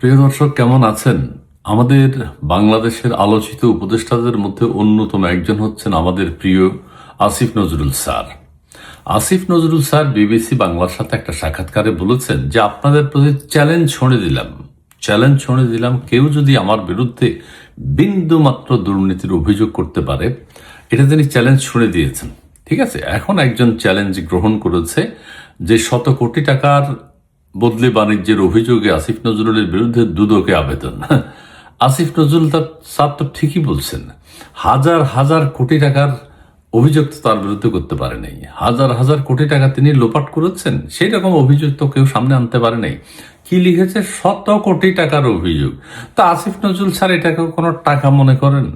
প্রিয় দর্শক, কেমন আছেন? আমাদের বাংলাদেশের আলোচিত উপদেষ্টাদের মধ্যে অন্যতম একজন হচ্ছেন আমাদের প্রিয় Asif Nazrul sir. Asif Nazrul sir BBC বাংলার সাথে একটা সাক্ষাৎকারে বলেছেন যে আপনাদের প্রতি চ্যালেঞ্জ ছুঁড়ে দিলাম, কেউ যদি আমার বিরুদ্ধে বিন্দু মাত্র দুর্নীতির অভিযোগ করতে পারে, এটা তিনি চ্যালেঞ্জ ছুঁড়ে দিয়েছেন। ঠিক আছে, এখন একজন চ্যালেঞ্জ গ্রহণ করেছে যে শত কোটি টাকার বদলি বাণিজ্যের অভিযোগে আসিফ নজরুলের বিরুদ্ধে দুদকে আবেদন। আসিফ নজরুল স্যার তো ঠিকই বলছেন, হাজার হাজার কোটি টাকার অভিযোগ তো তার বিরুদ্ধে করতে পারে নাই। হাজার হাজার কোটি টাকা তিনি লোপাট করেছেন, সেই রকম অভিযোগ তো কেউ সামনে আনতে পারে নাই। কি লিখেছে? শত কোটি টাকার অভিযোগ। তা আসিফ নজরুল স্যার এটাকে কোনো টাকা মনে করেন?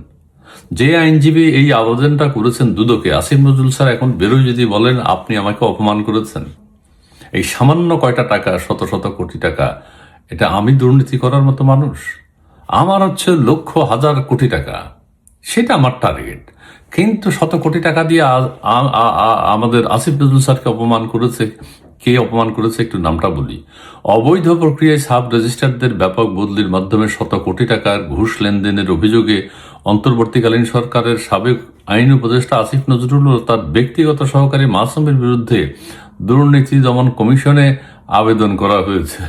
যে আইনজীবী এই আবেদনটা করেছেন দুদকে, আসিফ নজরুল স্যার এখন বেরোয় যদি বলেন আপনি আমাকে অপমান করেছেন, এই সামান্য কয়টা টাকা, শত শত কোটি টাকা, এটা আমি দুর্নীতি করার মতো মানুষ? আমার হচ্ছে লক্ষ হাজার কোটি টাকা, সেটা আমার টার্গেট। কিন্তু শত কোটি টাকা দিয়ে আমাদের আসিফ নজরুল স্যারকে অপমান করেছে। কে অপমান করেছে একটু নামটা বলি। অবৈধ প্রক্রিয়ায় সাব রেজিস্ট্রারদের ব্যাপক বদলির মাধ্যমে শত কোটি টাকার ঘুষ লেনদেনের অভিযোগে অন্তর্বর্তীকালীন সরকারের সাবেক আইন উপদেষ্টা আসিফ নজরুল ও তার ব্যক্তিগত সহকারী মাসুমের বিরুদ্ধে দুর্নীতি দমন কমিশনে আবেদন করা হয়েছে।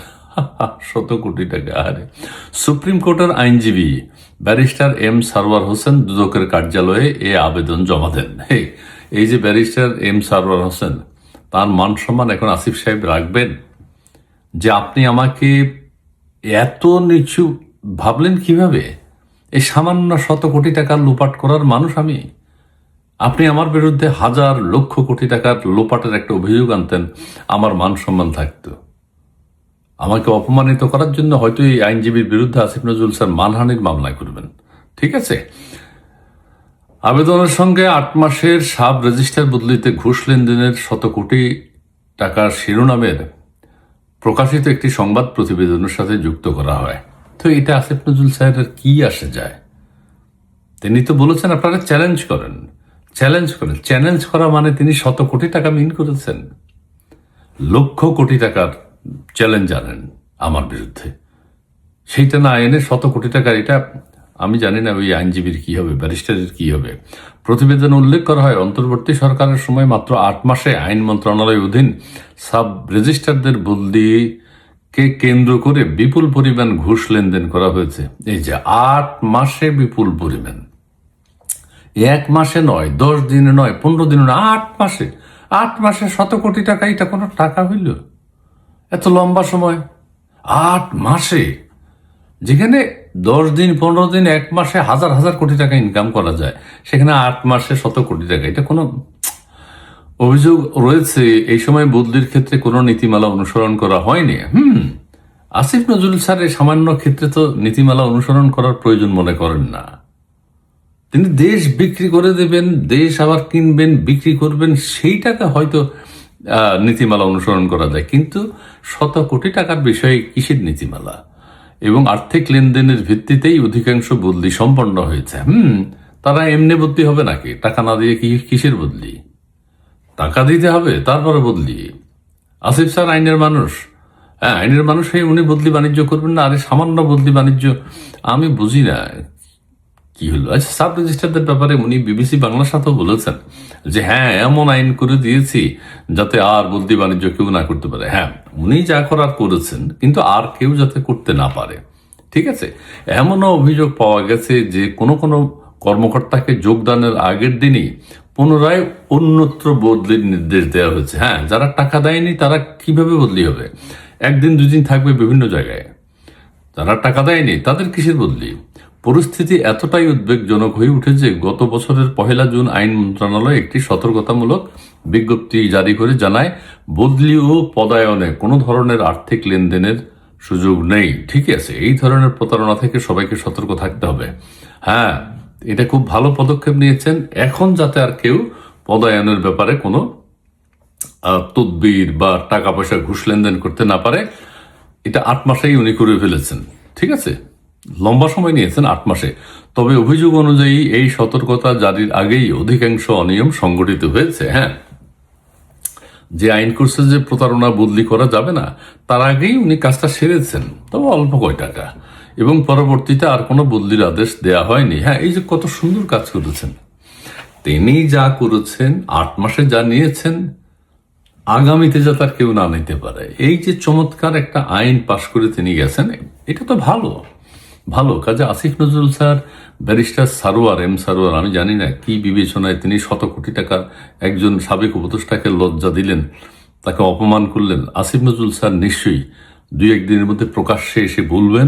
শত কোটি টাকা। আরে, সুপ্রিম কোর্টের আইনজীবী ব্যারিস্টার এম সারওয়ার হোসেন দুদকের কার্যালয়ে এ আবেদন জমা দেন। এই যে ব্যারিস্টার এম সারওয়ার হোসেন, তার মান সম্মান এখন আসিফ সাহেব রাখবেন? যে আপনি আমাকে এত নিচু ভাবলেন কিভাবে? এই সামান্য শত কোটি টাকা লোপাট করার মানুষ আমি? আপনি আমার বিরুদ্ধে হাজার লক্ষ কোটি টাকার লোপাটের একটা অভিযোগ আনতেন, আমার মান সম্মান থাকতো। আমাকে অপমানিত করার জন্য হয়তো এই আইনজীবীর বিরুদ্ধে আসিফ নজরুল স্যার মানহানির মামলা করবেন। ঠিক আছে, আবেদনের সঙ্গে 8 মাসের সাব রেজিস্টার বদলিতে ঘুষ লেনদেনের শত কোটি টাকার শিরোনামের প্রকাশিত একটি সংবাদ প্রতিবেদনের সাথে যুক্ত করা হয়। তো এটা আসিফ নজরুল স্যারের কি আসে যায়? তিনি তো বলেছেন আপনারা চ্যালেঞ্জ করেন। চ্যালেঞ্জ করা মানে তিনি শত কোটি টাকা মিন করেছেন, লক্ষ কোটি টাকার চ্যালেঞ্জ আনেন আমার বিরুদ্ধে। সেইটা না এনে শত কোটি টাকার, এটা আমি জানি না ওই আইনজীবীর কি হবে, ব্যারিস্টারের কি হবে। প্রতিবেদনে উল্লেখ করা হয় অন্তর্বর্তী সরকারের সময় মাত্র 8 মাসে আইন মন্ত্রণালয় অধীন সাব রেজিস্ট্রারদের বদলিকে কেন্দ্র করে বিপুল পরিমাণ ঘুষ লেনদেন করা হয়েছে। এই যে 8 মাসে বিপুল পরিমাণ, 1 মাসে নয়, 10 দিনে নয়, 15 দিনে নয়, 8 মাসে শত কোটি টাকা, এটা কোনো টাকা হইল? এত লম্বা সময় 8 মাসে, যেখানে 10 দিন, 15 দিন, 1 মাসে হাজার হাজার কোটি টাকা ইনকাম করা যায়, সেখানে 8 মাসে শত কোটি টাকা, এটা কোনো? অভিযোগ রয়েছে এই সময় বদলির ক্ষেত্রে কোনো নীতিমালা অনুসরণ করা হয়নি। আসিফ নজরুল স্যার এই সামান্য ক্ষেত্রে তো নীতিমালা অনুসরণ করার প্রয়োজন মনে করেন না। তিনি দেশ বিক্রি করে দেবেন, দেশ আবার কিনবেন, বিক্রি করবেন, সেই টাকা হয়তো নীতিমালা অনুসরণ করা যায়, কিন্তু শত কোটি টাকার বিষয়ে কিসের নীতিমালা? এবং আর্থিক লেনদেনের ভিত্তিতেই অধিকাংশ বদলি সম্পন্ন হয়েছে। তারা এমনি বদলি হবে নাকি? টাকা না দিয়ে কিসের বদলি? টাকা দিতে হবে তারপরে বদলি। আসিফ স্যার আইনের মানুষ, হ্যাঁ আইনের মানুষ হয়ে উনি বদলি বাণিজ্য করবেন না? আরে সামান্য বদলি বাণিজ্য আমি বুঝি না কি হলো। আচ্ছা, সাব রেজিস্টারদের ব্যাপারে উনি বিবিসি বাংলার সাথেও বলেছেন যে হ্যাঁ এমন আইন করে দিয়েছি যাতে আর বদলি বাণিজ্য কেউ না করতে পারে। হ্যাঁ, উনি যা করার করেছেন, কিন্তু আর কেউ যাতে করতে না পারে। ঠিক আছে, এমনও অভিযোগ পাওয়া গেছে যে কোনো কোনো কর্মকর্তাকে যোগদানের আগের দিনই পুনরায় অন্যত্র বদলির নির্দেশ দেওয়া হয়েছে। হ্যাঁ, যারা টাকা দেয়নি তারা কিভাবে বদলি হবে? 1 দিন 2 দিন থাকবে বিভিন্ন জায়গায়। যারা টাকা দেয়নি তাদের কিসের বদলি? পরিস্থিতি এতটাই উদ্বেগজনক হয়ে উঠেছে, গত বছরের 1 জুন আইন মন্ত্রণালয় একটি সতর্কতামূলক বিজ্ঞপ্তি জারি করে জানায় বদলি ও পদায়নে কোনো ধরনের আর্থিক লেনদেনের সুযোগ নেই। ঠিক আছে, এই ধরনের প্রতারণা থেকে সবাইকে সতর্ক থাকতে হবে। হ্যাঁ, এটা খুব ভালো পদক্ষেপ নিয়েছেন। এখন যাতে আর কেউ পদায়নের ব্যাপারে কোনো তদবির বা টাকা পয়সা ঘুষ লেনদেন করতে না পারে, এটা 8 মাসেই উনি করে ফেলেছেন। ঠিক আছে, লম্বা সময় নিয়েছেন 8 মাসে। তবে অভিযোগ অনুযায়ী এই সতর্কতা জারির আগেই অধিকাংশ অনিয়ম সংগঠিত হয়েছে। হ্যাঁ, যে আইন করছে যে প্রতারণা বদলি করা যাবে না, তার আগেই উনি কাজটা সেরেছেন, তবে অল্প কয় টাকা, এবং পরবর্তীতে আর কোনো বদলির আদেশ দেয়া হয়নি। হ্যাঁ, এই যে কত সুন্দর কাজ করেছেন তিনি, যা করেছেন 8 মাসে যা নিয়েছেন, আগামীতে যা তার কেউ না নিতে পারে, এই যে চমৎকার একটা আইন পাশ করে তিনি গেছেন, এটা তো ভালো ভালো কাজে। Asif Nazrul sir, barrister Sarwar, M Sarwar, আমি জানি না কি বিবেচনায় তিনি শত কোটি টাকার একজন সাবেক উপদেষ্টাকে লজ্জা দিলেন, তাকে অপমান করলেন। আসিফ নজরুল স্যার নিশ্চয়ই 2-1 দিনের মধ্যে প্রকাশ্যে এসে বলবেন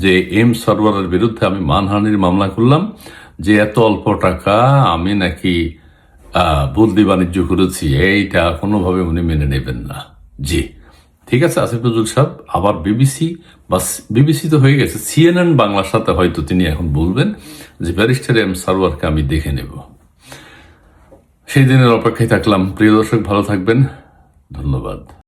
যে এম সারোয়ারের বিরুদ্ধে আমি মানহানির মামলা করলাম, যে এত অল্প টাকা আমি নাকি বদলি বাণিজ্য করেছি, এইটা কোনোভাবে উনি মেনে নেবেন না। জি, ঠিক আছে আসিফ নজরুল সাহেব, আবার বিবিসি তো হয়ে গেছে, CNN বাংলার সাথে হয়তো তিনি এখন বলবেন যে ব্যারিস্টার এম সারোয়ারকে আমি দেখে নেব। সেই দিনের অপেক্ষায় থাকলাম। প্রিয় দর্শক, ভালো থাকবেন, ধন্যবাদ।